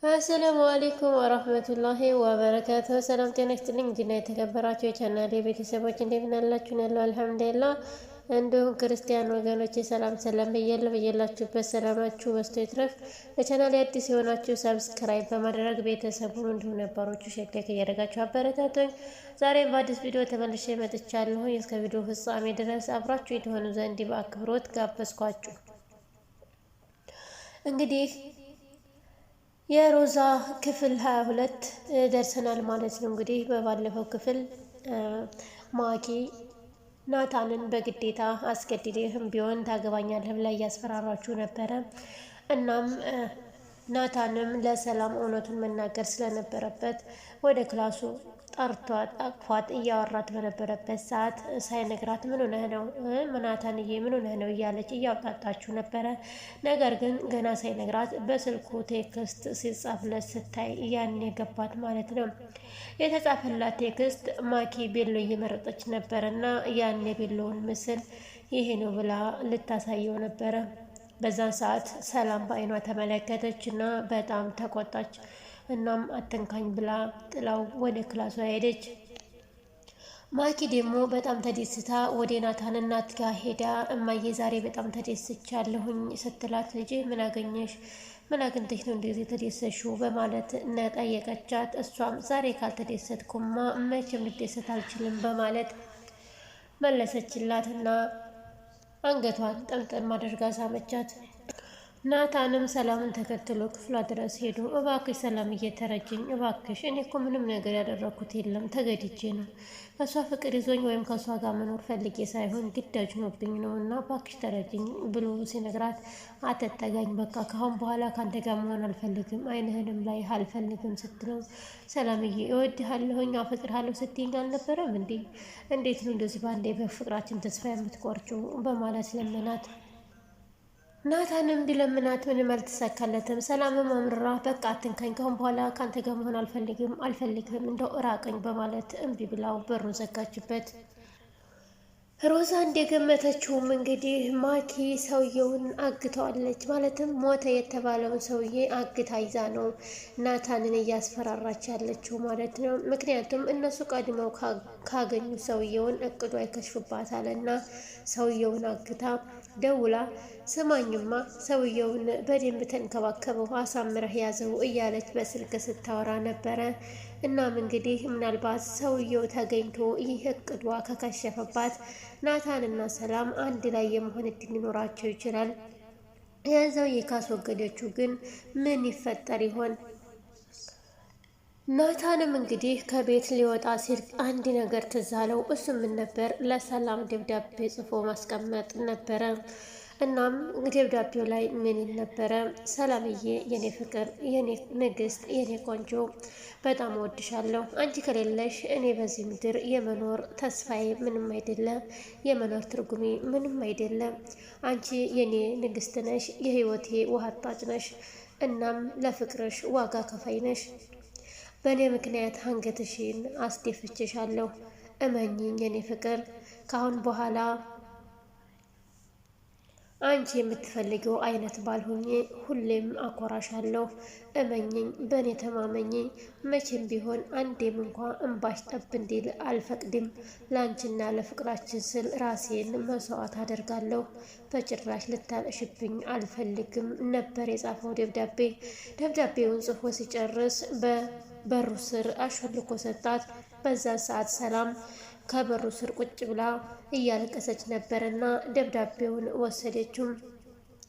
አሰላሙ አለይኩም ወራህመቱላሂ ወበረካቱሁ። ሰላም ጤና ይስጥልኝ። እንግዲህ የተከበራችሁ የቻናሌ ቤተሰቦች እንደምን አላችሁ? ያለው አልሐምዱሊላህ። እንዲሁም ክርስቲያን ወገኖች ሰላም በያላችሁበት ሰላማችሁ በዝቶ ይትረፍ። ለቻናሌ አዲስ የሆናችሁ ሰብስክራይብ በማድረግ ቤተሰቡን እንዲሁም ነባሮቹ ሼር እያደረጋችሁ አበረታቱኝ። ዛሬም በአዲስ ቪዲዮ ተመልሼ መጥቻለሁ። እስከ ቪዲዮ ፍጻሜ ድረስ አብራችሁ የተሆኑ ዘንድ በአክብሮት ጋበዝኳችሁ። እንግዲህ የሮዛ ክፍል 22 ደርሰናል ማለት ነው። እንግዲህ በባለፈው ክፍል ማኪ ናታንን በግዴታ አስገድደህም ቢሆን ታገባኛለህ ብላ እያስፈራራችሁ ነበረ። እናም ናታንም ለሰላም እውነቱን መናገር ስለነበረበት ወደ ክላሱ ጠርቷት አቅፏት እያወራት በነበረበት ሰዓት ሳይነግራት ምን ሆነህ ነው ናታንዬ ምን ሆነህ ነው እያለች እያውጣጣችሁ ነበረ። ነገር ግን ገና ሳይነግራት በስልኩ ቴክስት ሲጻፍለት ስታይ ያን የገባት ማለት ነው። የተጻፈላት ቴክስት ማኪ ቤሎ እየመረጠች ነበረ እና ያን የቤሎውን ምስል ይሄ ነው ብላ ልታሳየው ነበረ። በዛን ሰዓት ሰላም በአይኗ ተመለከተች እና በጣም ተቆጣች። እናም አተንካኝ ብላ ጥላው ወደ ክላሷ ሄደች። ማኪ ደግሞ በጣም ተደስታ ወደ ናታን እናት ጋር ሄዳ እማዬ ዛሬ በጣም ተደስቻለሁኝ ስትላት ልጅ ምን አገኘሽ? ምን አግኝተሽ ነው እንደዚህ የተደሰሽው? በማለት ጠየቀቻት። እሷም ዛሬ ካልተደሰትኩማ መቼም ልደሰት አልችልም በማለት መለሰችላትና አንገቷን ጠምጠም አድርጋ ሳመቻት። ናታንም ሰላምን ተከትሎ ክፍሏ ድረስ ሄዱ። እባክሽ ሰላም እየተረጅኝ እባክሽ፣ እኔ እኮ ምንም ነገር ያደረኩት የለም ተገድጄ ነው። ከሷ ፍቅር ይዞኝ ወይም ከሷ ጋር መኖር ፈልጌ ሳይሆን ግዳጅ ሆኖብኝ ነው እና እባክሽ ተረጅኝ ብሎ ሲነግራት አትጠጋኝ፣ በቃ ካሁን በኋላ ካንተ ጋር መሆን አልፈልግም፣ አይንህንም ላይ አልፈልግም ስትለው ሰላምዬ እወድሃለሁኝ አፈቅርሃለሁ ስትይኝ አልነበረም እንዴ? እንዴት ነው እንደዚህ ባንዴ በፍቅራችን ተስፋ የምትቆርጪው? በማለት ለመናት። ናታንም ቢለምናት ምንም አልተሳካለትም። ሰላምም አምርራ በቃ አትንካኝ፣ ካሁን በኋላ ካንተ ጋር መሆን አልፈልግም እንደው እራቀኝ በማለት እምቢ ብላው በሩን ዘጋችበት። ሮዛ እንደገመተችውም እንግዲህ ማኪ ሰውየውን አግተዋለች። ማለትም ሞተ የተባለውን ሰውዬ አግታ ይዛ ነው ናታንን እያስፈራራች ያለችው ማለት ነው። ምክንያቱም እነሱ ቀድመው ካገኙ ሰውየውን እቅዱ አይከሽፍባታል እና ሰውየውን አግታ ደውላ ስማኝማ ሰውየውን በደንብ ተንከባከበው አሳምረህ ያዘው እያለች በስልክ ስታወራ ነበረ። እናም እንግዲህ ምናልባት ሰውየው ተገኝቶ ይህ እቅዷ ከከሸፈባት ናታንና ሰላም አንድ ላይ የመሆን እድል ሊኖራቸው ይችላል። ያን ሰውዬ ካስወገደችው ግን ምን ይፈጠር ይሆን? ናታንም እንግዲህ ከቤት ሊወጣ ሲል አንድ ነገር ትዝ አለው። እሱ ምን ነበር? ለሰላም ደብዳቤ ጽፎ ማስቀመጥ ነበረ። እናም ደብዳቤው ላይ ምን ይል ነበረ? ሰላምዬ የኔ ፍቅር፣ የኔ ንግስት፣ የኔ ቆንጆ በጣም እወድሻለሁ። አንቺ ከሌለሽ እኔ በዚህ ምድር የመኖር ተስፋዬ ምንም አይደለም፣ የመኖር ትርጉሜ ምንም አይደለም። አንቺ የኔ ንግስት ነሽ፣ የህይወቴ ውሃ አጣጭ ነሽ። እናም ለፍቅርሽ ዋጋ ከፋይ ነሽ። በእኔ ምክንያት አንገትሽን አስደፍችሻለሁ። እመኝኝ የኔ ፍቅር፣ ካሁን በኋላ አንቺ የምትፈልገው አይነት ባልሆኜ ሁሌም አኮራሻለሁ። እመኝኝ፣ በእኔ ተማመኝ። መቼም ቢሆን አንዴም እንኳ እንባሽ ጠብ እንዲል አልፈቅድም። ለአንቺና ለፍቅራችን ስል ራሴን መስዋዕት አደርጋለሁ። በጭራሽ ልታለሽብኝ አልፈልግም ነበር የጻፈው ደብዳቤ። ደብዳቤውን ጽፎ ሲጨርስ በበሩ ስር አሾልኮ ሰጣት። በዛ ሰዓት ሰላም ከበሩ ስር ቁጭ ብላ እያለቀሰች ነበርና ደብዳቤውን ወሰደችው።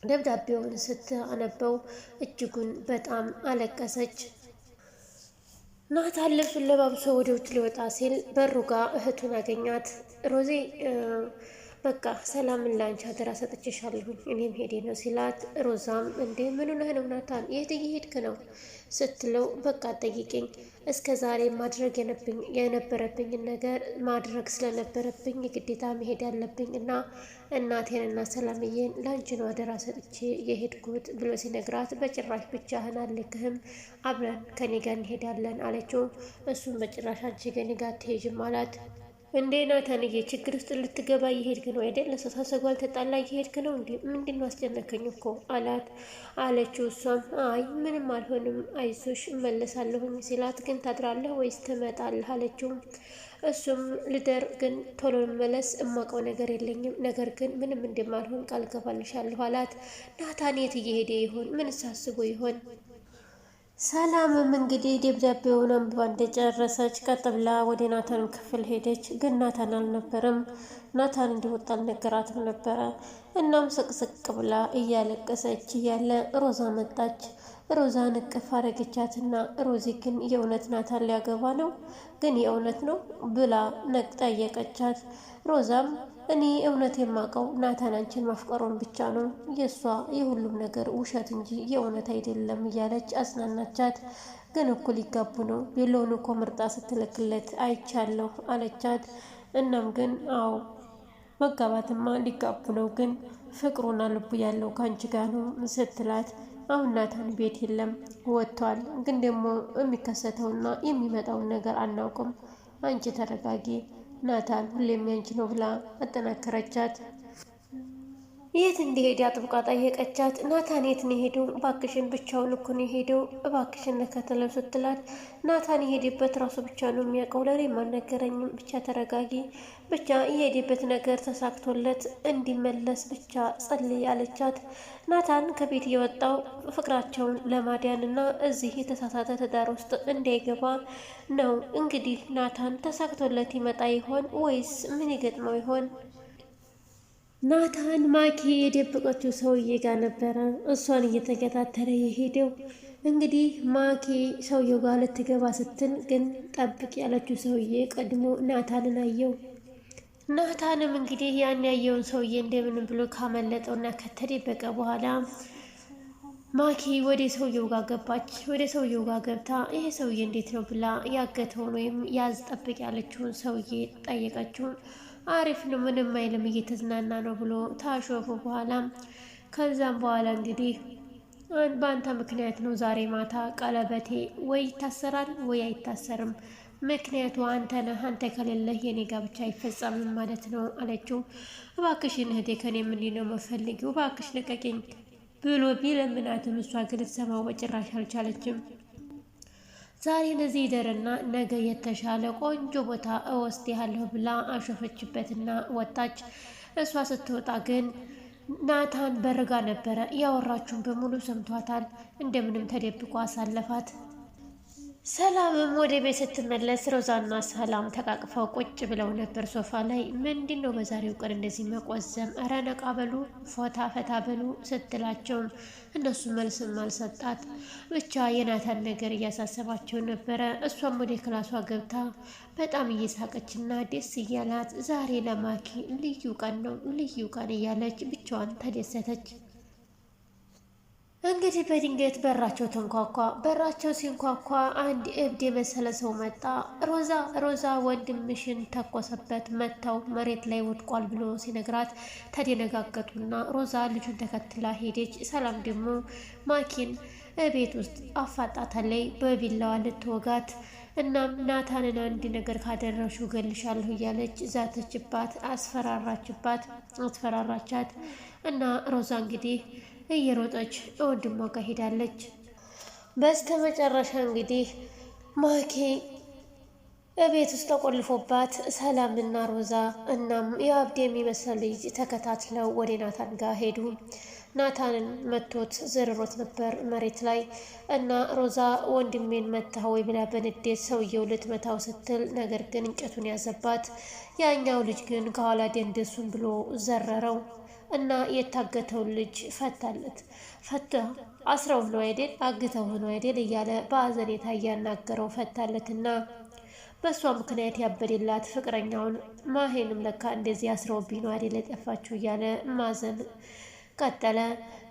ደብዳቤውን ስታነበው እጅጉን በጣም አለቀሰች። ናታን ልብሱን ለባብሶ ወደ ውጭ ሊወጣ ሲል በሩ ጋር እህቱን አገኛት። ሮዚ በቃ ሰላምን ላንቺ አደራ ሰጥቼሻለሁኝ እኔም ሄዴ ነው ሲላት፣ ሮዛም እንዴ ምን ሆነህ ነው ናታን? የት እየሄድክ ነው ስትለው፣ በቃ ጠይቅኝ፣ እስከ ዛሬ ማድረግ የነበረብኝን ነገር ማድረግ ስለነበረብኝ ግዴታ መሄድ ያለብኝ እና እናቴንና ሰላምዬን ላንቺ ነው አደራ ሰጥቼ የሄድኩት ብሎ ሲነግራት፣ በጭራሽ ብቻህን አልልክህም፣ አብረን ከኔ ጋር እንሄዳለን አለችው። እሱም በጭራሽ አንቺ ከኔ ጋር አትሄጂም አላት። እንዴ ናታንዬ፣ ችግር ውስጥ ልትገባ እየሄድክ ነው አይደል? ለሰሳሰጓል ተጣላ እየሄድክ ነው እንዴ? ምንድን ነው አስጨነቀኝ እኮ አለችው። እሷም አይ ምንም አልሆንም አይዞሽ እመለሳለሁኝ ሲላት፣ ግን ታድራለህ ወይስ ትመጣለህ አለችው። እሱም ልደር፣ ግን ቶሎ መመለስ እማውቀው ነገር የለኝም፣ ነገር ግን ምንም እንደማልሆን ቃል ገባልሻለሁ አላት። ናታን የት እየሄደ ይሆን? ምን ሳስቦ ይሆን? ሰላምም እንግዲህ ደብዳቤውን አንብባ እንደጨረሰች ቀጥ ብላ ወደ ናታን ክፍል ሄደች። ግን ናታን አልነበረም። ናታን እንዲወጣ አልነገራትም ነበረ። እናም ስቅስቅ ብላ እያለቀሰች እያለ ሮዛ መጣች። ሮዛን እቅፍ አረገቻትና ሮዚ ግን የእውነት ናታን ሊያገባ ነው? ግን የእውነት ነው ብላ ጠየቀቻት። ሮዛም እኔ እውነት የማውቀው ናታን አንቺን ማፍቀሩን ብቻ ነው፣ የእሷ የሁሉም ነገር ውሸት እንጂ የእውነት አይደለም እያለች አጽናናቻት። ግን እኮ ሊጋቡ ነው፣ ቤሎውን እኮ ምርጣ ስትልክለት አይቻለሁ አለቻት። እናም ግን አዎ መጋባትማ ሊጋቡ ነው፣ ግን ፍቅሩና ልቡ ያለው ከአንቺ ጋር ነው ስትላት፣ አሁን ናታን ቤት የለም ወጥቷል፣ ግን ደግሞ የሚከሰተውና የሚመጣውን ነገር አናውቅም፣ አንቺ ተረጋጊ፣ ናታን ሁሌም ያንቺ ነው ብላ አጠናከረቻት። የት እንደሄደ አጥብቃ ጠየቀቻት። ናታን የት ነው የሄደው? እባክሽን ብቻውን እኮ ነው የሄደው፣ እባክሽን ነከተለው ስትላት፣ ናታን የሄደበት ራሱ ብቻ ነው የሚያውቀው፣ ለእኔም አልነገረኝም፣ ብቻ ተረጋጊ፣ ብቻ የሄደበት ነገር ተሳክቶለት እንዲመለስ ብቻ ጸልይ አለቻት። ናታን ከቤት የወጣው ፍቅራቸውን ለማዳን እና እዚህ የተሳሳተ ትዳር ውስጥ እንዳይገባ ነው። እንግዲህ ናታን ተሳክቶለት ይመጣ ይሆን ወይስ ምን ይገጥመው ይሆን? ናታን ማኪ የደበቀችው ሰውዬ ጋር ነበረ እሷን እየተከታተለ የሄደው። እንግዲህ ማኪ ሰውየው ጋር ልትገባ ስትል ግን ጠብቅ ያለችው ሰውዬ ቀድሞ ናታንን አየው። ናታንም እንግዲህ ያን ያየውን ሰውዬ እንደምንም ብሎ ካመለጠውና ከተደበቀ በኋላ ማኪ ወደ ሰውየው ጋር ገባች። ወደ ሰውየው ጋር ገብታ ይሄ ሰውዬ እንዴት ነው ብላ ያገተውን ወይም ያዝ ጠብቅ ያለችውን ሰውዬ ጠየቀችው። አሪፍ ነው ምንም አይልም እየተዝናና ነው ብሎ ታሾፉ በኋላ ከዛም በኋላ እንግዲህ በአንተ ምክንያት ነው ዛሬ ማታ ቀለበቴ ወይ ይታሰራል ወይ አይታሰርም፣ ምክንያቱ አንተ ነህ፣ አንተ ከሌለህ የኔ ጋብቻ አይፈጸምም ማለት ነው አለችው። እባክሽን እህቴ ከኔ ምንድን ነው የምፈልጊው? እባክሽ ልቀቂኝ ብሎ ቢለምናትም እሷ ግን ልትሰማው በጭራሽ አልቻለችም። ዛሬ ለዚህ ይደርና ነገ የተሻለ ቆንጆ ቦታ እወስድሃለሁ ብላ አሾፈችበትና ወጣች። እሷ ስትወጣ ግን ናታን በርጋ ነበረ። ያወራችውን በሙሉ ሰምቷታል። እንደምንም ተደብቆ አሳለፋት። ሰላምም ወደ ቤት ስትመለስ ሮዛና ሰላም ተቃቅፈው ቁጭ ብለው ነበር ሶፋ ላይ። ምንድን ነው በዛሬው ቀን እንደዚህ መቆዘም? እረ ነቃ በሉ ፎታ ፈታ በሉ ስትላቸውም እነሱ መልስም አልሰጣት። ብቻ የናታን ነገር እያሳሰባቸው ነበረ። እሷም ወደ ክላሷ ገብታ በጣም እየሳቀችና ደስ እያላት ዛሬ ለማኪ ልዩ ቀን ነው ልዩ ቀን እያለች ብቻዋን ተደሰተች። እንግዲህ በድንገት በራቸው ተንኳኳ። በራቸው ሲንኳኳ አንድ እብድ የመሰለ ሰው መጣ። ሮዛ ወንድምሽን ተኮሰበት መታው መሬት ላይ ወድቋል ብሎ ሲነግራት ተደነጋገጡና ሮዛ ልጁን ተከትላ ሄደች። ሰላም ደግሞ ማኪን ቤት ውስጥ አፋጣታለይ በቢላዋ ልትወጋት። እናም ናታንን አንድ ነገር ካደረግሽው እገልሻለሁ እያለች ዛተችባት፣ አስፈራራቻት እና ሮዛ እንግዲህ እየሮጠች ወንድሟ ጋር ሄዳለች። በስተ መጨረሻ እንግዲህ ማኪ እቤት ውስጥ ተቆልፎባት ሰላምና ሮዛ እናም የአብድ የሚመስል ልጅ ተከታትለው ወደ ናታን ጋር ሄዱ። ናታንን መቶት ዘርሮት ነበር መሬት ላይ እና ሮዛ ወንድሜን መታ ወይ ብላ በንዴት ሰውየው ልትመታው ስትል ነገር ግን እንጨቱን ያዘባት። ያኛው ልጅ ግን ከኋላ ደንደሱን ብሎ ዘረረው እና የታገተውን ልጅ አስረው ነው አይደል አግተው ነው አይደል እያለ በአዘኔታ እያናገረው ፈታለትና በእሷ ምክንያት ያበደላት ፍቅረኛውን ማሄንም ለካ እንደዚህ አስረውብኝ ነው አይደል የጠፋችው እያለ ማዘን ቀጠለ።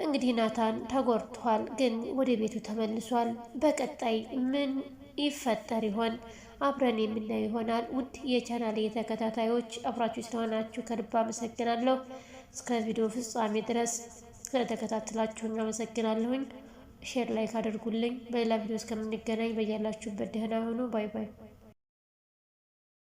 እንግዲህ ናታን ተጎድቷል፣ ግን ወደ ቤቱ ተመልሷል። በቀጣይ ምን ይፈጠር ይሆን? አብረን የምናየው ይሆናል። ውድ የቻናሌ ተከታታዮች አብራችሁ ስለሆናችሁ ከልብ አመሰግናለሁ። እስከ ቪዲዮ ፍጻሜ ድረስ ስለተከታተላችሁኝ አመሰግናለሁኝ። ሼር ላይክ አድርጉልኝ። በሌላ ቪዲዮ እስከምንገናኝ በያላችሁበት ደህና ሁኑ። ባይ ባይ።